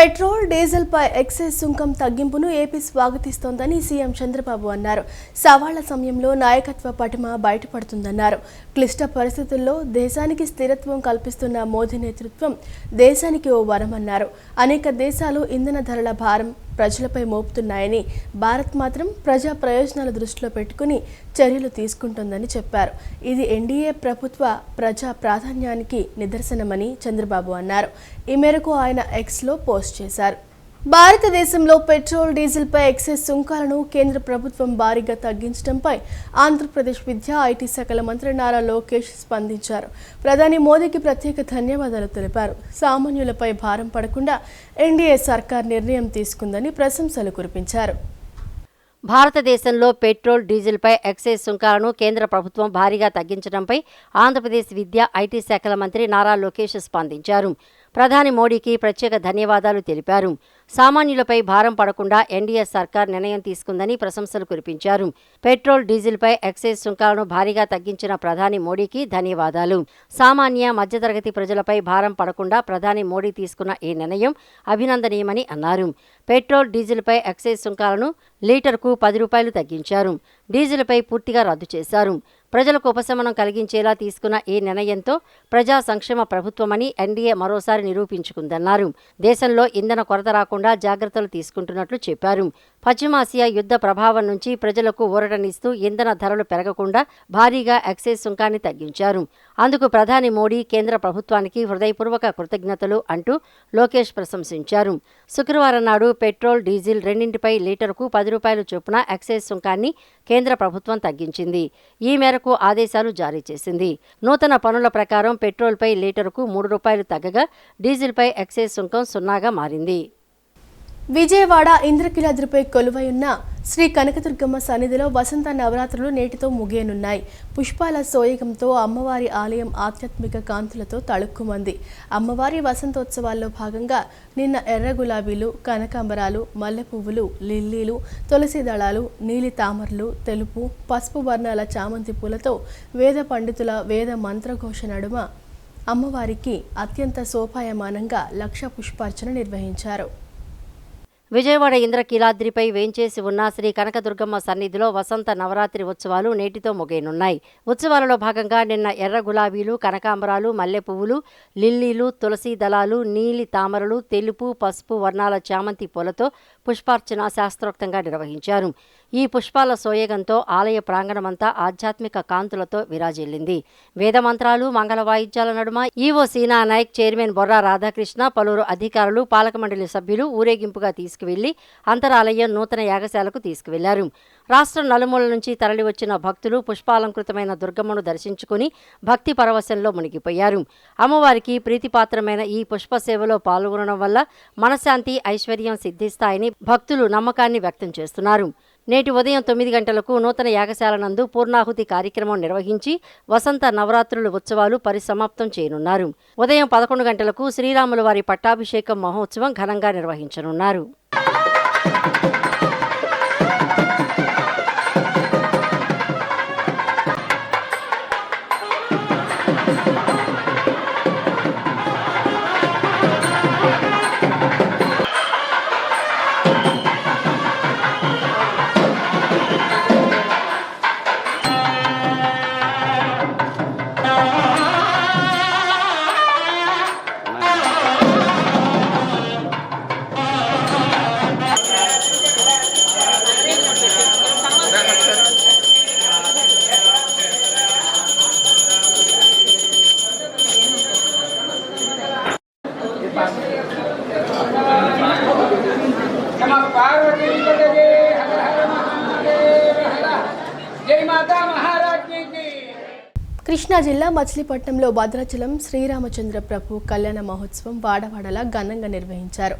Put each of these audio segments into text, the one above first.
Petrol diesel పై excise సుంకం తగ్గింపును AP స్వాగతిస్తోందని CM Chandrababu అన్నారు. సవాళ్ల సమయంలో నాయకత్వ పటిమ బయటపడుతుందన్నారు. క్లిష్ట పరిస్థితుల్లో దేశానికి స్థిరత్వం కల్పిస్తున్న మోదీ నేతృత్వం దేశానికి ఓ వరమన్నారు. అనేక దేశాలు ఇంధన ధరల భారం ప్రజలపై మోపుతున్నాయని, భారత్ మాత్రం ప్రజా ప్రయోజనాల దృష్టిలో పెట్టుకుని చర్యలు తీసుకుంటోందని చెప్పారు. ఇది ఎన్డీఏ ప్రభుత్వ ప్రజా ప్రాధాన్యానికి నిదర్శనమని చంద్రబాబు అన్నారు. ఈ మేరకు ఆయన ఎక్స్లో పోస్ట్ చేశారు. భారతదేశంలో పెట్రోల్ డీజిల్ పై ఎక్సైజ్ సుంకాలను కేంద్ర ప్రభుత్వం భారీగా తగ్గించడంపై ఆంధ్రప్రదేశ్ విద్యా ఐటీ శాఖల మంత్రి నారా లోకేష్ స్పందించారు. ప్రధాని మోదీకి ప్రత్యేక ధన్యవాదాలు తెలిపారు. సామాన్యులపై భారం పడకుండా ఎన్డీఏ సర్కార్ నిర్ణయం తీసుకుందని ప్రశంసలు కురిపించారు. భారతదేశంలో పెట్రోల్ డీజిల్పై ఎక్సైజ్ సుంకాలను కేంద్ర ప్రభుత్వం భారీగా తగ్గించడంపై ఆంధ్రప్రదేశ్ విద్యా ఐటీ శాఖల మంత్రి నారా లోకేష్ స్పందించారు. ప్రధాని మోడీకి ప్రత్యేక ధన్యవాదాలు తెలిపారు. సామాన్యులపై భారం పడకుండా ఎన్డీఏ సర్కార్ నిర్ణయం తీసుకుందని ప్రశంసలు కురిపించారు. పెట్రోల్ డీజిల్పై ఎక్సైజ్ సుంకాలను భారీగా తగ్గించిన ప్రధాని మోడీకి ధన్యవాదాలు. సామాన్య మధ్యతరగతి ప్రజలపై భారం పడకుండా ప్రధాని మోడీ తీసుకున్న ఈ నిర్ణయం అభినందనీయమని అన్నారు. పెట్రోల్ డీజిల్పై ఎక్సైజ్ సుంకాలను లీటర్కు 10 రూపాయలు తగ్గించారు. డీజిల్పై పూర్తిగా రద్దు చేశారు. ప్రజలకు ఉపశమనం కలిగించేలా తీసుకున్న ఈ నిర్ణయంతో ప్రజా సంక్షేమ ప్రభుత్వమని ఎన్డీఏ మరోసారి నిరూపించుకుందన్నారు. దేశంలో ఇంధన కొరత రాకుండా జాగ్రత్తలు తీసుకుంటున్నట్లు చెప్పారు. పశ్చిమాసియా యుద్ధ ప్రభావం నుంచి ప్రజలకు ఊరటనిస్తూ ఇంధన ధరలు పెరగకుండా భారీగా ఎక్సైజ్ సుంకాన్ని తగ్గించారు. అందుకు ప్రధాని మోడీ కేంద్ర ప్రభుత్వానికి హృదయపూర్వక కృతజ్ఞతలు అంటూ లోకేష్ ప్రశంసించారు. శుక్రవారం నాడు పెట్రోల్ డీజిల్ రెండింటిపై లీటర్కు 10 రూపాయల చొప్పున ఎక్సైజ్ సుంకాన్ని కేంద్ర ప్రభుత్వం తగ్గించింది. ఈ మేరకు ఆదేశాలు జారీ చేసింది. నూతన పనుల ప్రకారం పెట్రోల్పై లీటరుకు 3 రూపాయలు తగ్గగా డీజిల్పై ఎక్సైజ్ సుంకం 0గా మారింది. విజయవాడ ఇంద్రకీలాద్రిపై కొలువైయున్న శ్రీ కనకదుర్గమ్మ సన్నిధిలో వసంత నవరాత్రులు నేటితో ముగియనున్నాయి. పుష్పాల సోయగంతో అమ్మవారి ఆలయం ఆధ్యాత్మిక కాంతులతో తళుక్కుమంది. అమ్మవారి వసంతోత్సవాల్లో భాగంగా నిన్న ఎర్ర గులాబీలు, కనకాంబరాలు, మల్లెపువ్వులు, లిల్లీలు, తులసి దళాలు, నీలి తామరలు, తెలుపు, పసుపు వర్ణాల చామంతి పూలతో వేద పండితుల వేద మంత్రఘోష నడుమ అమ్మవారికి అత్యంత శోభాయమానంగా లక్ష పుష్పార్చన నిర్వహించారు. విజయవాడ ఇంద్రకీలాద్రిపై వేంచేసి ఉన్న శ్రీ కనకదుర్గమ్మ సన్నిధిలో వసంత నవరాత్రి ఉత్సవాలు నేటితో ముగియనున్నాయి. ఉత్సవాలలో భాగంగా నిన్న ఎర్ర గులాబీలు, కనకాంబరాలు, మల్లెపువ్వులు, లిల్లీలు, తులసి దళాలు, నీలి తామరలు, తెలుపు, పసుపు వర్ణాల చామంతి పూలతో పుష్పార్చన శాస్త్రోక్తంగా నిర్వహించారు. ఈ పుష్పాల సోయగంతో ఆలయ ప్రాంగణమంతా ఆధ్యాత్మిక కాంతులతో విరాజిల్లింది. వేదమంత్రాలు, మంగళ వాయిద్యాల నడుమ ఈవో సీనా నాయక్, చైర్మన్ బొర్రా రాధాకృష్ణ, పలువురు అధికారులు, పాలక మండలి సభ్యులు ఊరేగింపుగా తీసుకువెళ్లి అంతరాలయం నూతన యాగశాలకు తీసుకువెళ్లారు. రాష్ట్రం నలుమూల నుంచి తరలివచ్చిన భక్తులు పుష్పాలంకృతమైన దుర్గమ్మను దర్శించుకుని భక్తి పరవశంలో మునిగిపోయారు. అమ్మవారికి ప్రీతిపాత్రమైన ఈ పుష్ప సేవలో పాల్గొనడం వల్ల మనశ్శాంతి, ఐశ్వర్యం సిద్ధిస్తాయని భక్తులు నమ్మకాన్ని వ్యక్తం చేస్తున్నారు. నేటి ఉదయం 9 గంటలకు నూతన యాగశాల నందు పూర్ణాహుతి కార్యక్రమం నిర్వహించి వసంత నవరాత్రుల ఉత్సవాలు పరిసమాప్తం చేయనున్నారు. ఉదయం 11 గంటలకు శ్రీరాముల వారి పట్టాభిషేకం మహోత్సవం ఘనంగా నిర్వహించనున్నారు. కృష్ణా జిల్లా మచిలీపట్నంలో భద్రాచలం శ్రీరామచంద్ర ప్రభు కళ్యాణ మహోత్సవం వాడవాడలా ఘనంగా నిర్వహించారు.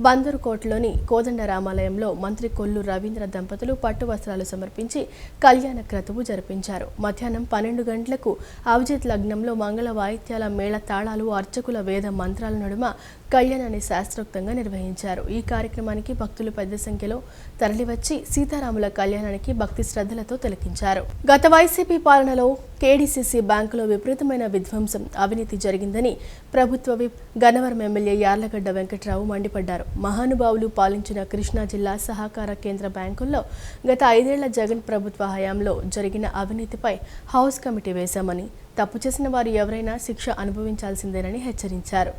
బందరుకోటలోని కోదండ రామాలయంలో మంత్రి కొల్లు రవీంద్ర దంపతులు పట్టు వస్త్రాలు సమర్పించి కళ్యాణ క్రతువు జరిపించారు. మధ్యాహ్నం 12 గంటలకు అవిజిత్ లగ్నంలో మంగళ వాయిద్యాల మేళ తాళాలు, అర్చకుల వేద మంత్రాల నడుమ కళ్యాణాన్ని శాస్త్రోక్తంగా నిర్వహించారు. ఈ కార్యక్రమానికి భక్తులు పెద్ద సంఖ్యలో తరలివచ్చి సీతారాముల కళ్యాణానికి భక్తి శ్రద్ధలతో తిలకించారు. గత వైసీపీ పాలనలో కేడీసీసీ బ్యాంకులో విపరీతమైన విధ్వంసం, అవినీతి జరిగిందని ప్రభుత్వ విప్ గన్నవరం ఎమ్మెల్యే యార్లగడ్డ వెంకట్రావు మండిపడ్డారు. మహానుభావులు పాలించిన కృష్ణా జిల్లా సహకార కేంద్ర బ్యాంకుల్లో గత 5 ఏళ్ల జగన్ ప్రభుత్వ హయాంలో జరిగిన అవినీతిపై హౌస్ కమిటీ వేశామని, తప్పు చేసిన వారు ఎవరైనా శిక్ష అనుభవించాల్సిందేనని హెచ్చరించారు.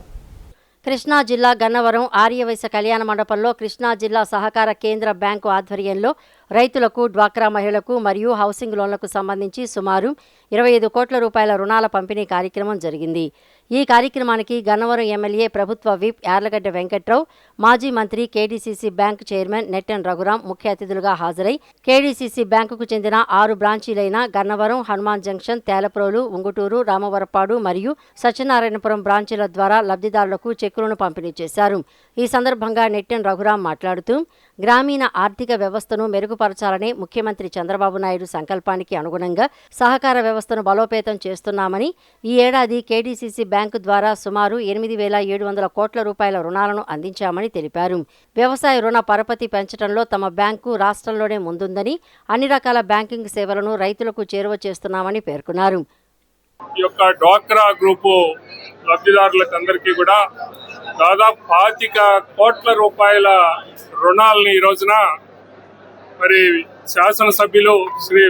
కృష్ణా జిల్లా గన్నవరం ఆర్యవైశ్య కళ్యాణ మండపంలో కృష్ణా జిల్లా సహకార కేంద్ర బ్యాంకు ఆధ్వర్యంలో రైతులకు, డ్వాక్రా మహిళలకు మరియు హౌసింగ్ లోన్లకు సంబంధించి సుమారు 25 కోట్ల రూపాయల రుణాల పంపిణీ కార్యక్రమం జరిగింది. ఈ కార్యక్రమానికి గన్నవరం ఎమ్మెల్యే ప్రభుత్వ విప్ యార్లగడ్డ వెంకట్రావు, మాజీ మంత్రి కేడీసీసీ బ్యాంకు చైర్మన్ నెట్టెన్ రఘురాం ముఖ్య అతిథులుగా హాజరై కేడీసీసీ బ్యాంకుకు చెందిన 6 బ్రాంచీలైన గన్నవరం, హనుమాన్ జంక్షన్, తేలప్రోలు, ఉంగుటూరు, రామవరపాడు మరియు సత్యనారాయణపురం బ్రాంచీల ద్వారా లబ్ధిదారులకు చెక్కులను పంపిణీ చేశారు. ఈ సందర్భంగా నెట్టెన్ రఘురాం మాట్లాడుతూ, గ్రామీణ ఆర్థిక వ్యవస్థను మెరుగుపరచాలనే ముఖ్యమంత్రి చంద్రబాబు నాయుడు సంకల్పానికి అనుగుణంగా సహకార వ్యవస్థను బలోపేతం చేస్తున్నామని, ఈ ఏడాది కేడీసీసీ బ్యాంకు ద్వారా సుమారు 8,700 కోట్ల రూపాయల రుణాలను అందించామని తెలిపారు. వ్యవసాయ రుణ పరపతి పెంచడంలో తమ బ్యాంకు రాష్ట్రంలోనే ముందుందని, అన్ని రకాల బ్యాంకింగ్ సేవలను రైతులకు చేరువ చేస్తున్నామని పేర్కొన్నారు. ఈ యొక్క డ్వాక్రా గ్రూపు లబ్ధిదారులందరికీ కూడా దాదాపు 25 కోట్ల రూపాయల రుణాలని ఈ రోజున మరి శాసనసభ్యులు శ్రీ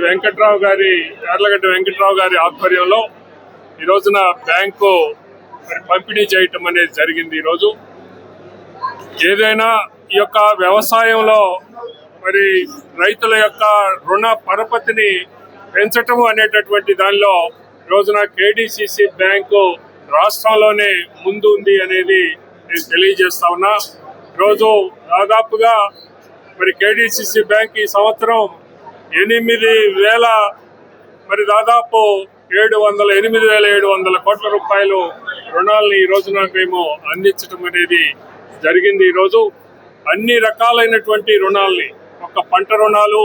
యార్లగడ్డ వెంకట్రావు గారి ఆధ్వర్యంలో ఈ రోజున బ్యాంకు మరి పంపిణీ చేయటం అనేది జరిగింది. ఈరోజు ఏదైనా ఈ యొక్క వ్యవసాయంలో మరి రైతుల యొక్క రుణ పరపతిని పెంచటం అనేటటువంటి దానిలో రోజున కేడీసీసీ బ్యాంకు రాష్ట్రంలోనే ముందు ఉంది అనేది నేను తెలియజేస్తా ఉన్నా. ఈరోజు దాదాపుగా మరి కేడీసీసీ బ్యాంక్ ఈ సంవత్సరం 8,000 మరి దాదాపు 8,700 కోట్ల రూపాయలు రుణాలని ఈ రోజున మేము అందించడం అనేది జరిగింది. ఈరోజు అన్ని రకాలైనటువంటి రుణాలని, ఒక పంట రుణాలు,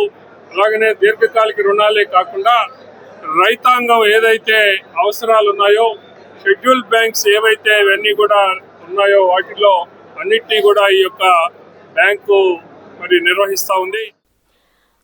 అలాగనే దీర్ఘకాలిక రుణాలే కాకుండా రైతాంగం ఏదైతే అవసరాలు ఉన్నాయో, షెడ్యూల్ బ్యాంక్స్ ఏవైతే ఇవన్నీ కూడా ఉన్నాయో వాటిలో అన్నిటినీ కూడా ఈ యొక్క బ్యాంకు మరి నిర్వహిస్తూ ఉంది.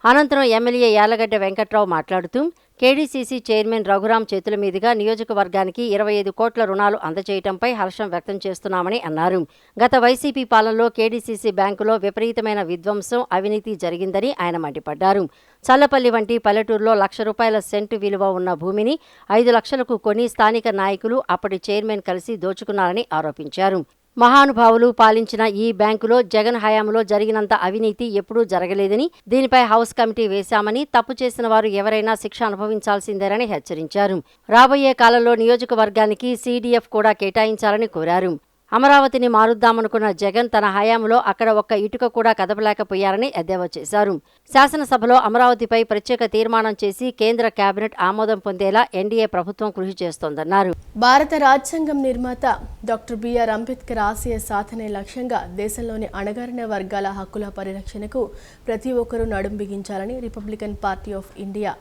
అనంతరం ఎమ్మెల్యే యార్లగడ్డ వెంకట్రావు మాట్లాడుతూ, కేడీసీసీ చైర్మన్ రఘురాం చేతుల మీదుగా నియోజకవర్గానికి 25 కోట్ల రుణాలు అందజేయడంపై హర్షం వ్యక్తం చేస్తున్నామని అన్నారు. గత వైసీపీ పాలనలో కేడీసీసీ బ్యాంకులో విపరీతమైన విధ్వంసం, అవినీతి జరిగిందని ఆయన మండిపడ్డారు. చల్లపల్లి వంటి పల్లెటూరులో ₹1,00,000 సెంటు విలువ ఉన్న భూమిని 5 లక్షలకు కొని స్థానిక నాయకులు, అప్పటి చైర్మన్ కలిసి దోచుకున్నారని ఆరోపించారు. మహానుభావులు పాలించిన ఈ బ్యాంకులో జగన్ హయాంలో జరిగినంత అవినీతి ఎప్పుడూ జరగలేదని, దీనిపై హౌస్ కమిటీ వేశామని, తప్పు చేసిన వారు ఎవరైనా శిక్ష అనుభవించాల్సిందేనని హెచ్చరించారు. రాబోయే కాలంలో నియోజకవర్గానికి సీడీఎఫ్ కూడా కేటాయించాలని కోరారు. అమరావతిని మారుద్దామనుకున్న జగన్ తన హయాంలో అక్కడ ఒక్క ఇటుక కూడా కదపలేకపోయారని ఎద్దేవా చేశారు. శాసనసభలో అమరావతిపై ప్రత్యేక తీర్మానం చేసి కేంద్ర కేబినెట్ ఆమోదం పొందేలా ఎన్డీఏ ప్రభుత్వం కృషి చేస్తోందన్నారు. భారత రాజ్యాంగం నిర్మాత డాక్టర్ బిఆర్ అంబేద్కర్ ఆశయ సాధనే లక్ష్యంగా దేశంలోని అణగారిన వర్గాల హక్కుల పరిరక్షణకు ప్రతి ఒక్కరూ నడుం బిగించాలని republican party of India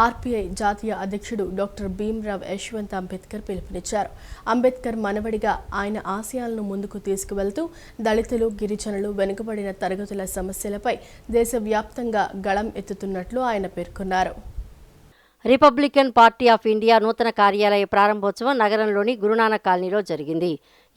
RPI జాతీయ అధ్యక్షుడు డాక్టర్ భీమ్రావ్ యశ్వంత్ అంబేద్కర్ పిలుపునిచ్చారు. అంబేద్కర్ మనవడిగా ఆయన ఆశయాలను ముందుకు తీసుకువెళ్తూ దళితులు, గిరిజనులు, వెనుకబడిన తరగతుల సమస్యలపై దేశవ్యాప్తంగా గళం ఎత్తుతున్నట్లు ఆయన పేర్కొన్నారు. రిపబ్లికన్ పార్టీ ఆఫ్ ఇండియా నూతన కార్యాలయ ప్రారంభోత్సవం నగరంలోని గురునానక్ కాలనీలో జరిగింది.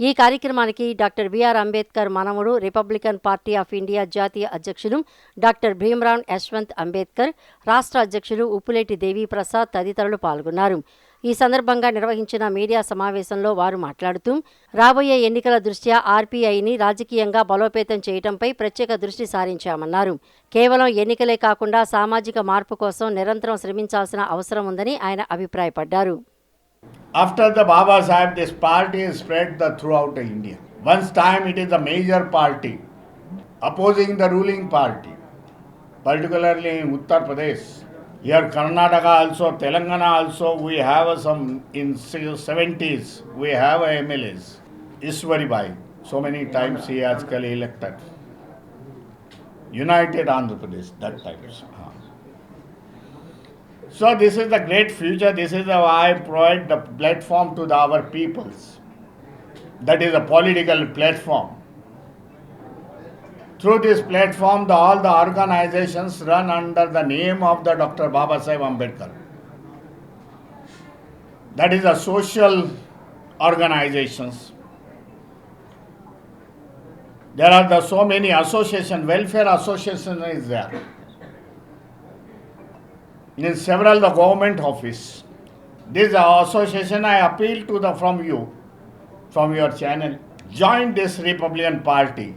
ఈ కార్యక్రమానికి డాక్టర్ బిఆర్ అంబేద్కర్ మనవడు, రిపబ్లికన్ పార్టీ ఆఫ్ ఇండియా జాతీయ అధ్యక్షులు డాక్టర్ భీమ్రావ్ యశ్వంత్ అంబేద్కర్, రాష్ట్ర అధ్యక్షులు ఉప్పులేటి దేవీప్రసాద్ తదితరులు పాల్గొన్నారు. ఈ సందర్భంగా నిర్వహించిన మీడియా సమావేశంలో వారు మాట్లాడుతూ, రాబోయే ఎన్నికల దృష్ట్యా ఆర్పీఐని రాజకీయంగా బలోపేతం చేయడంపై ప్రత్యేక దృష్టి సారించామన్నారు. కేవలం ఎన్నికలే కాకుండా సామాజిక మార్పు కోసం నిరంతరం శ్రమించాల్సిన అవసరం ఉందని ఆయన అభిప్రాయపడ్డారు. After the Baba Sahib, this party is spread throughout India. Once time it is a major party opposing the ruling party, particularly in Uttar Pradesh. Here Karnataka also, Telangana also, we have some in 70s, we have MLAs. Ishwari Bhai, so many times he has elected. United Andhra Pradesh, that time. So this is the great future. This is why I provide the platform to our peoples. that is a political platform. Through this platform, all the organizations run under the name of the Dr. Babasaheb Ambedkar. That is a social organizations. There are so many associations, welfare association is there. In several the government office. This association I appeal to from your channel, join this Republican Party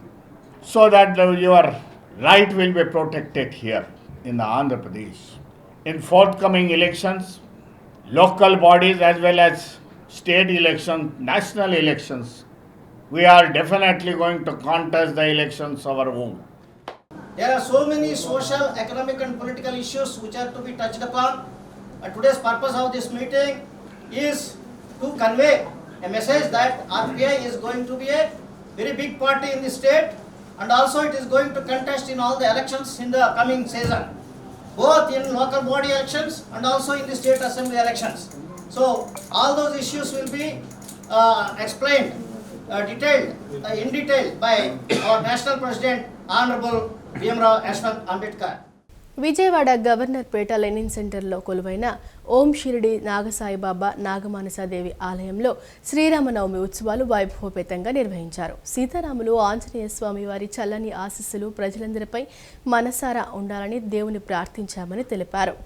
so that your right will be protected here in the Andhra Pradesh. In forthcoming elections, local bodies as well as state elections, national elections, we are definitely going to contest the elections our own. There are so many social, economic and political issues which are to be touched upon. And today's purpose of this meeting is to convey a message that RPI is going to be a very big party in the state, and also it is going to contest in all the elections in the coming season, both in local body elections and also in the state assembly elections. So all those issues will be explained in detail by our national president, Honorable Bhimrao Yashwant Ambedkar. Vijayawada governor Pet Lenin సెంటర్లో కొలువైన ఓం షిరిడి నాగసాయిబాబా నాగమానసాదేవి ఆలయంలో శ్రీరామనవమి ఉత్సవాలు వైభవపేతంగా నిర్వహించారు. సీతారాములు ఆంజనేయ స్వామి వారి చల్లని ఆశీస్సులు ప్రజలందరిపై మనసారా ఉండాలని దేవుని ప్రార్థించామని తెలిపారు.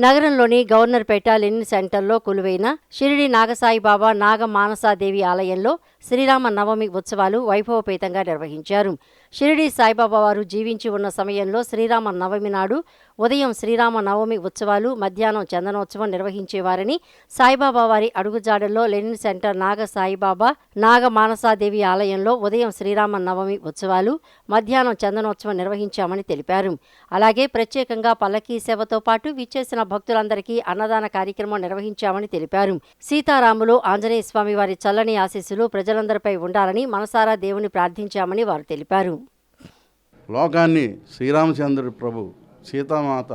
నగరంలోని గవర్నర్పేట లెనిన్ సెంటర్లో కొలువైన షిరిడి నాగసాయిబాబా నాగమానసాదేవి ఆలయంలో శ్రీరామ నవమి ఉత్సవాలు వైభవపేతంగా నిర్వహించారు. షిరిడి సాయిబాబా వారు జీవించి ఉన్న సమయంలో శ్రీరామ నవమి నాడు ఉదయం శ్రీరామ నవమి ఉత్సవాలు, మధ్యాహ్నం చందనోత్సవం నిర్వహించేవారని, సాయిబాబా వారి అడుగుజాడల్లో లెనిన్ సెంటర్ నాగ సాయిబాబా నాగమానసాదేవి ఆలయంలో ఉదయం శ్రీరామ నవమి ఉత్సవాలు, మధ్యాహ్నం చందనోత్సవం నిర్వహించామని తెలిపారు. అలాగే ప్రత్యేకంగా పల్లకీ సేవతో పాటు విచ్చేసిన భక్తులందరికీ అన్నదాన కార్యక్రమం నిర్వహించామని తెలిపారు. సీతారాములు ఆంజనేయ స్వామి వారి చల్లని ఆశీస్సులు ప్రజలందరిపై ఉండాలని మనసారా దేవుని ప్రార్థించామని వారు తెలిపారు. లోకాన్ని శ్రీరామచంద్రుడు ప్రభు, సీతామాత,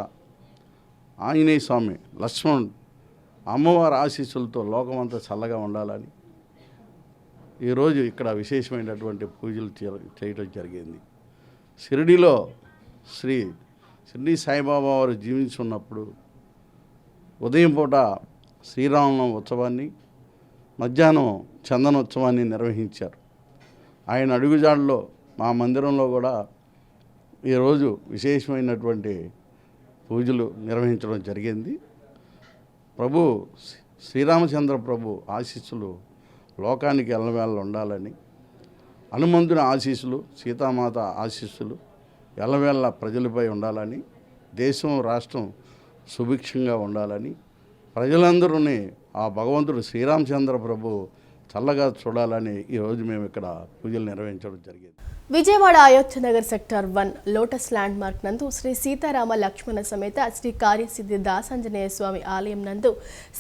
ఆంజనేయ స్వామి, లక్ష్మణుడు, అమ్మవారి ఆశీస్సులతో లోకమంతా చల్లగా ఉండాలని ఈరోజు ఇక్కడ విశేషమైనటువంటి పూజలు చేయడం జరిగింది. షిరిడిలో షిరిడి సాయిబాబా వారు జీవించున్నప్పుడు ఉదయం పూట శ్రీరామనవమి ఉత్సవాన్ని, మధ్యాహ్నం చందనోత్సవాన్ని నిర్వహించారు. ఆయన అడుగుజాడలో మా మందిరంలో కూడా ఈరోజు విశేషమైనటువంటి పూజలు నిర్వహించడం జరిగింది. ప్రభు శ్రీరామచంద్ర ప్రభు ఆశీస్సులు లోకానికి ఎల్లవేళ ఉండాలని, హనుమంతుని ఆశీస్సులు, సీతామాత ఆశీస్సులు ఎల్లవేళ ప్రజలపై ఉండాలని, దేశం రాష్ట్రం సుభిక్షంగా ఉండాలని, ప్రజలందరూని ఆ భగవంతుడు శ్రీరామచంద్ర ప్రభు చల్లగా చూడాలని ఈరోజు మేము ఇక్కడ పూజలు నిర్వహించడం జరిగింది. Vijayawada Ayodhya Nagar sector 1 lotus land mark నందు శ్రీ సీతారామ లక్ష్మణ సమేత శ్రీ కార్యసిద్ధి దాసాంజనేయ స్వామి ఆలయం నందు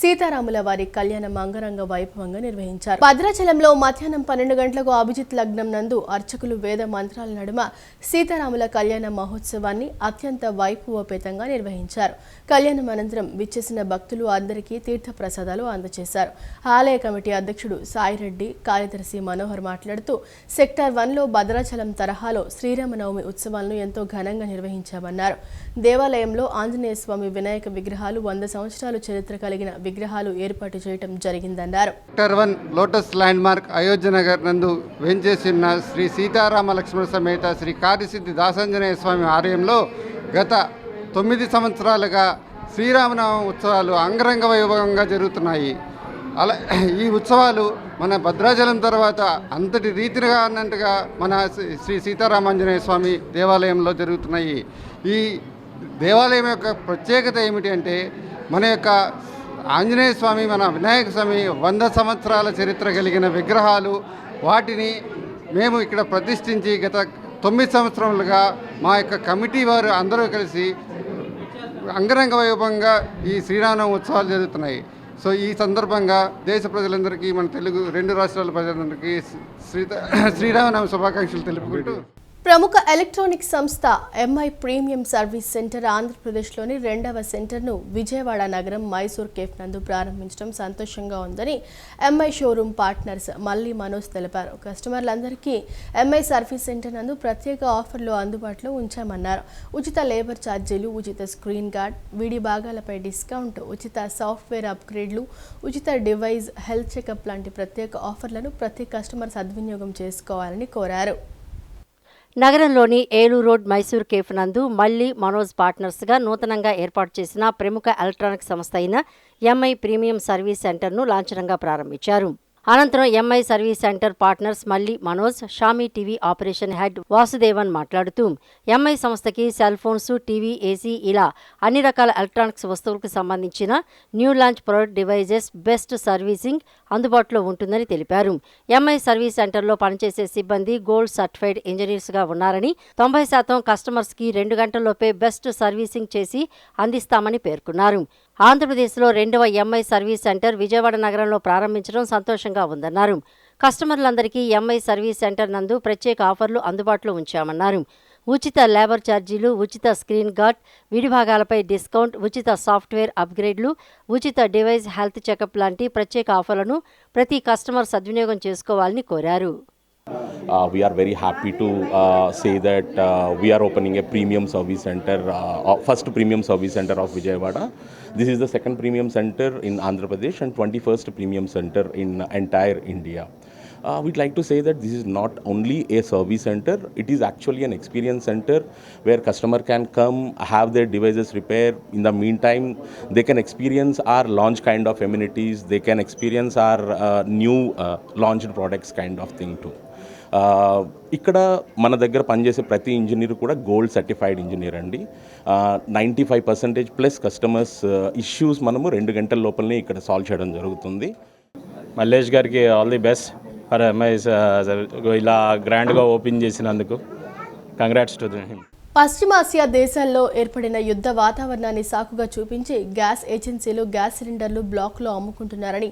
సీతారాముల వారి కళ్యాణం అంగరంగ వైభవంగా నిర్వహించారు. భద్రాచలంలో మధ్యాహ్నం 12 గంటలకు అభిజిత్ లగ్నం నందు అర్చకులు వేద మంత్రాల నడుమ సీతారాముల కళ్యాణ మహోత్సవాన్ని అత్యంత వైభవపేతంగా నిర్వహించారు. కళ్యాణం అనంతరం విచ్చేసిన భక్తులు అందరికీ తీర్థ ప్రసాదాలు అందజేశారు. ఆలయ కమిటీ అధ్యక్షుడు సాయిరెడ్డి, కార్యదర్శి మనోహర్ మాట్లాడుతూ సెక్టార్ 1లో భద్రాచలం తరహాలో శ్రీరామనవమి ఉత్సవాలను ఎంతో ఘనంగా నిర్వహించామన్నారు. దేవాలయంలో ఆంజనేయ స్వామి వినాయక విగ్రహాలు, 100 సంవత్సరాలు చరిత్ర కలిగిన విగ్రహాలు ఏర్పాటు చేయడం జరిగిందన్నారు. Sector 1 lotus land mark Ayodhya Nagar నందు వెంచేసిన శ్రీ సీతారామ లక్ష్మణ సమేత శ్రీ కార్యసిద్ధి దాసాంజనేయ స్వామి ఆలయంలో గత 9 సంవత్సరాలుగా శ్రీరామనవమి ఉత్సవాలు అంగరంగ వైభవంగా జరుగుతున్నాయి. అలా ఈ ఉత్సవాలు మన భద్రాచలం తర్వాత అంతటి రీతిగా అన్నట్టుగా మన శ్రీ సీతారామాంజనేయ స్వామి దేవాలయంలో జరుగుతున్నాయి. ఈ దేవాలయం యొక్క ప్రత్యేకత ఏమిటి అంటే, మన యొక్క ఆంజనేయ స్వామి, మన వినాయక స్వామి 100 సంవత్సరాల చరిత్ర కలిగిన విగ్రహాలు, వాటిని మేము ఇక్కడ ప్రతిష్ఠించి గత 9 సంవత్సరాలుగా మా యొక్క కమిటీ వారు అందరూ కలిసి అంగరంగ వైభవంగా ఈ శ్రీరామనవమి ఉత్సవాలు జరుగుతున్నాయి. సో ఈ సందర్భంగా దేశ ప్రజలందరికీ, మన తెలుగు 2 రాష్ట్రాల ప్రజలందరికీ శ్రీరామనవమి శుభాకాంక్షలు తెలుపుకుంటూ ప్రముఖ ఎలక్ట్రానిక్ సంస్థ ఎంఐ ప్రీమియం సర్వీస్ సెంటర్ ఆంధ్రప్రదేశ్లోని 2వ సెంటర్ను విజయవాడ నగరం మైసూర్ కేఫ్ నందు ప్రారంభించడం సంతోషంగా ఉందని MI showroom partners Malli Manoj తెలిపారు. కస్టమర్లందరికీ ఎంఐ సర్వీస్ సెంటర్ నందు ప్రత్యేక ఆఫర్లు అందుబాటులో ఉంచామన్నారు. ఉచిత లేబర్ ఛార్జీలు, ఉచిత స్క్రీన్ గార్డ్, వీడి భాగాలపై డిస్కౌంట్, ఉచిత సాఫ్ట్వేర్ అప్గ్రేడ్లు, ఉచిత డివైస్ హెల్త్ చెకప్ లాంటి ప్రత్యేక ఆఫర్లను ప్రతి కస్టమర్ సద్వినియోగం చేసుకోవాలని కోరారు. నగరంలోని ఏలూరు రోడ్ మైసూర్ కేఫ్ నందు మల్లి మనోజ్ పార్ట్నర్స్గా నూతనంగా ఏర్పాటు చేసిన ప్రముఖ ఎలక్ట్రానిక్ సంస్థ అయిన ఎంఐ ప్రీమియం సర్వీస్ సెంటర్ను లాంఛనంగా ప్రారంభించారు. అనంతరం MI service centre partners Malli Manoj, Xiaomi TV operation head Vasudevan మాట్లాడుతూ ఎంఐ సంస్థకి సెల్ ఫోన్స్, టీవీ, ఏసీ ఇలా అన్ని రకాల ఎలక్ట్రానిక్స్ వస్తువులకు సంబంధించిన new launch product devices best servicing అందుబాటులో ఉంటుందని తెలిపారు. ఎంఐ సర్వీస్ సెంటర్లో పనిచేసే సిబ్బంది గోల్డ్ సర్టిఫైడ్ ఇంజనీర్స్గా ఉన్నారని 90% కస్టమర్స్కి 2 గంటల్లోపే బెస్ట్ సర్వీసింగ్ చేసి అందిస్తామని పేర్కొన్నారు. ఆంధ్రప్రదేశ్లో 2వ ఎంఐ సర్వీస్ సెంటర్ విజయవాడ నగరంలో ప్రారంభించడం సంతోషంగా ఉందన్నారు. కస్టమర్లందరికీ ఎంఐ సర్వీస్ సెంటర్ నందు ప్రత్యేక ఆఫర్లు అందుబాటులో ఉంచామన్నారు. ఉచిత లేబర్ ఛార్జీలు, ఉచిత స్క్రీన్ గార్డ్, విడిభాగాలపై డిస్కౌంట్, ఉచిత సాఫ్ట్వేర్ అప్గ్రేడ్లు, ఉచిత డివైస్ హెల్త్ చెకప్ లాంటి ప్రత్యేక ఆఫర్లను ప్రతి కస్టమర్ సద్వినియోగం చేసుకోవాలని కోరారు. We are very happy to say that we are opening a premium service center, first premium service center of Vijayawada. This is the second premium center in Andhra Pradesh and 21st premium center in entire India. We'd like to say that this is not only a service center, it is actually an experience center where customer can come, have their devices repaired. In the meantime, they can experience our launch kind of amenities, they can experience our new launched products kind of thing too. ఇక్కడ మన దగ్గర పనిచేసే ప్రతి engineer కూడా gold certified engineer అండి. 95% plus customers issues మనము 2 గంటల లోపలనే ఇక్కడ సాల్వ్ చేయడం జరుగుతుంది. మల్లేష్ గారికి ఆల్ ది బెస్ట్ ఫర్ ఎంఐస్ ఇలా గ్రాండ్గా ఓపెన్ చేసినందుకు. Congrats to him. పశ్చిమాసియా దేశాల్లో ఏర్పడిన యుద్ధ వాతావరణాన్ని సాకుగా చూపించి గ్యాస్ ఏజెన్సీలు గ్యాస్ సిలిండర్లు బ్లాక్లో అమ్ముకుంటున్నారని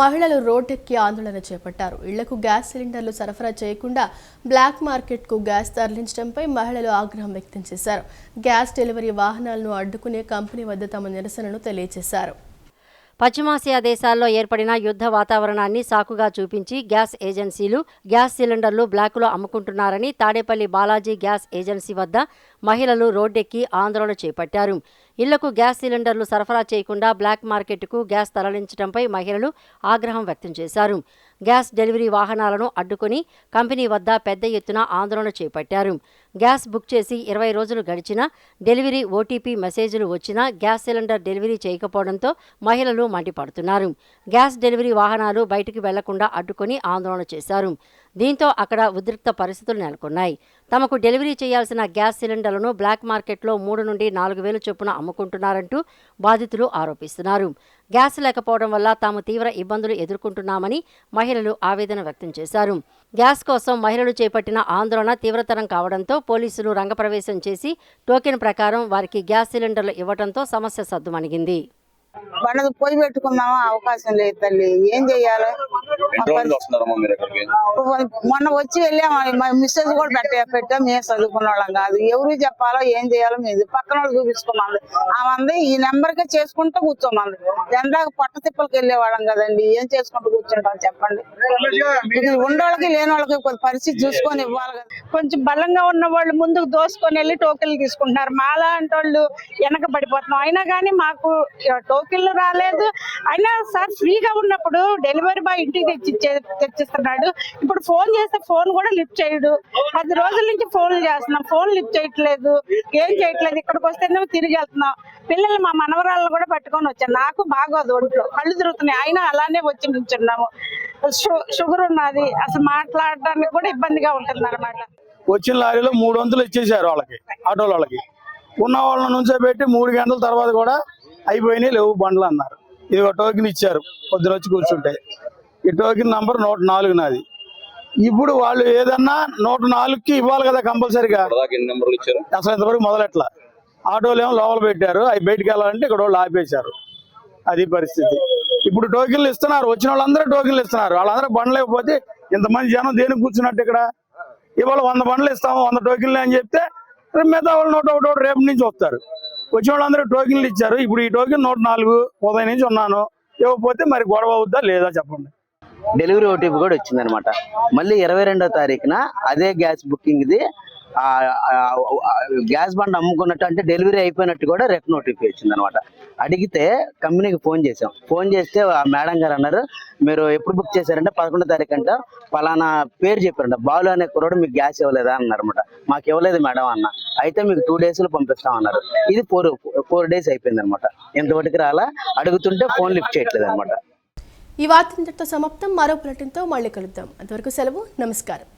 మహిళలు రోడ్డెక్కి ఆందోళన చేపట్టారు. ఇళ్లకు గ్యాస్ సిలిండర్లు సరఫరా చేయకుండా బ్లాక్ మార్కెట్కు గ్యాస్ తరలించడంపై మహిళలు ఆగ్రహం వ్యక్తం చేశారు. గ్యాస్ డెలివరీ వాహనాలను అడ్డుకునే కంపెనీ వద్ద తమ నిరసనను తెలియజేశారు. పశ్చిమాసియా దేశాల్లో ఏర్పడిన యుద్ధ వాతావరణాన్ని సాకుగా చూపించి గ్యాస్ ఏజెన్సీలు గ్యాస్ సిలిండర్లు బ్లాకులో అమ్ముకుంటున్నారని తాడేపల్లి బాలాజీ గ్యాస్ ఏజెన్సీ వద్ద మహిళలు రోడ్డెక్కి ఆందోళన చేపట్టారు. ఇళ్లకు గ్యాస్ సిలిండర్లు సరఫరా చేయకుండా బ్లాక్ మార్కెట్కు గ్యాస్ తరలించడంపై మహిళలు ఆగ్రహం వ్యక్తం చేశారు. గ్యాస్ డెలివరీ వాహనాలను అడ్డుకుని కంపెనీ వద్ద పెద్ద ఎత్తున ఆందోళన చేపట్టారు. గ్యాస్ బుక్ చేసి 20 రోజులు గడిచినా డెలివరీ ఓటీపీ మెసేజ్లు వచ్చినా గ్యాస్ సిలిండర్ డెలివరీ చేయకపోవడంతో మహిళలు మండిపడుతున్నారు. గ్యాస్ డెలివరీ వాహనాలు బయటికి వెళ్లకుండా అడ్డుకుని ఆందోళన చేశారు. దీంతో అక్కడ ఉద్రిక్త పరిస్థితులు నెలకొన్నాయి. తమకు డెలివరీ చేయాల్సిన గ్యాస్ సిలిండర్లను బ్లాక్ మార్కెట్లో 3 నుండి 4 వేలు చొప్పున అమ్ముకుంటున్నారంటూ బాధితులు ఆరోపిస్తున్నారు. గ్యాస్ లేకపోవడం వల్ల తాము తీవ్ర ఇబ్బందులు ఎదుర్కొంటున్నామని మహిళలు ఆవేదన వ్యక్తం చేశారు. గ్యాస్ కోసం మహిళలు చేపట్టిన ఆందోళన తీవ్రతరం కావడంతో పోలీసులు రంగప్రవేశం చేసి టోకెన్ ప్రకారం వారికి గ్యాస్ సిలిండర్లు ఇవ్వడంతో సమస్య సద్దుమణిగింది. బండది పొయ్యి పెట్టుకుందామా అవకాశం లేదు తల్లి, ఏం చెయ్యాలి? మొన్న వచ్చి వెళ్ళాము, మా మిస్సెస్ కూడా పెట్టాం. మేము చదువుకున్న వాళ్ళం కాదు, ఎవరు చెప్పాలో ఏం చేయాలో మేము పక్కన వాళ్ళు చూపించుకోమంది. ఆమంది ఈ నెంబర్కే చేసుకుంటూ కూర్చోమంది. జనరాకు పట్ట తిప్పలకి వెళ్ళేవాళ్ళం కదండి, ఏం చేసుకుంటూ కూర్చుంటాం చెప్పండి? ఉండోళ్ళకి లేని వాళ్ళకి కొంత పరిస్థితి చూసుకొని ఇవ్వాలి కదా. కొంచెం బలంగా ఉన్న వాళ్ళు ముందుకు దోసుకొని వెళ్ళి టోకెన్లు తీసుకుంటున్నారు. మాలా అంటే వాళ్ళు వెనక పడిపోతున్నాం. అయినా కానీ మాకు టోకెన్లు రాలేదు. అయినా సార్ ఫ్రీగా ఉన్నప్పుడు డెలివరీ బాయ్ ఇంటికి తెచ్చిస్తున్నాడు. ఇప్పుడు ఫోన్ చేస్తే ఫోన్ కూడా లిఫ్ట్ చేయడు. 10 రోజుల నుంచి ఫోన్లు చేస్తున్నాం, ఫోన్ లిఫ్ట్ చేయట్లేదు, ఏం చేయట్లేదు. ఇక్కడికి వస్తేనే తిరిగి వెళ్తున్నాం. పిల్లలు మా మనవరాలను కూడా పట్టుకొని వచ్చాను. నాకు బాగోదు, ఒంట్లో కళ్ళు తిరుగుతున్నాయి. అయినా అలానే వచ్చి నిల్చున్నాము. షుగర్ ఉన్నది, అసలు మాట్లాడడానికి కూడా ఇబ్బందిగా ఉంటుంది అనమాట. వచ్చిన లారీలో 300 ఇచ్చేసారు వాళ్ళకి, ఆటోల వాళ్ళకి. ఉన్న వాళ్ళ నుంచో పెట్టి 3 గంటల తర్వాత కూడా అయిపోయినాయి, లేవు బండ్లు అన్నారు. ఇది ఒక టోకెన్ ఇచ్చారు, పొద్దున వచ్చి కూర్చుంటే. ఈ టోకెన్ నంబర్ 104 నాది. ఇప్పుడు వాళ్ళు ఏదన్నా 104కి ఇవ్వాలి కదా కంపల్సరీగా. అసలు ఇంతవరకు మొదలెట్లా. ఆటోలు ఏమో లోపల పెట్టారు, అవి బయటకు వెళ్ళాలంటే ఇక్కడ వాళ్ళు ఆపేశారు. అది పరిస్థితి. ఇప్పుడు టోకెన్లు ఇస్తున్నారు, వచ్చిన వాళ్ళందరూ టోకెన్లు ఇస్తున్నారు. వాళ్ళందరూ బండ్లు లేకపోతే ఇంతమంది జనం దేనికి కూర్చున్నట్టు ఇక్కడ? ఇవాళ 100 బండ్లు ఇస్తాము 100 టోకెన్లు అని చెప్తే మిగతా వాళ్ళు 101 రేపు నుంచి వస్తారు. వచ్చిన వాళ్ళందరూ టోకెన్లు ఇచ్చారు. ఇప్పుడు ఈ టోకెన్ 104 ఉదయం నుంచి ఉన్నాను. ఇవ్వకపోతే మరి గొడవ అవుద్దా లేదా చెప్పండి. డెలివరీ ఓటీపీ కూడా వచ్చిందనమాట. మళ్ళీ 22వ తారీఖున అదే గ్యాస్ బుకింగ్ది గ్యాస్ బండ్ అమ్ముకున్నట్టు అంటే డెలివరీ అయిపోయినట్టు కూడా రిటర్న్ ఓటీపీ వచ్చిందనమాట. అడిగితే కంపెనీకి ఫోన్ చేసాం. ఫోన్ చేస్తే ఆ మేడం గారు అన్నారు, మీరు ఎప్పుడు బుక్ చేశారంటే 11వ తారీఖు అంట పలానా పేరు చెప్పారంట, బాలు అనే కుర్రాడు మీకు గ్యాస్ ఇవ్వలేదా అన్నారన్నమాట. మాకు ఇవ్వలేదు మేడం అన్న. అయితే మీకు 2 days లో పంపిస్తామన్నారు. ఇది 4 days అయిపోయింది అనమాట. ఇంతవరకు రాలా, అడుగుతుంటే ఫోన్ లిఫ్ట్ చేయట్లేదు అనమాట. ఈ వార్త ఇంతటితో సమాప్తం. మరో బులెటిన్తో మళ్ళీ కలుద్దాం. అంతవరకు సెలవు. నమస్కారం.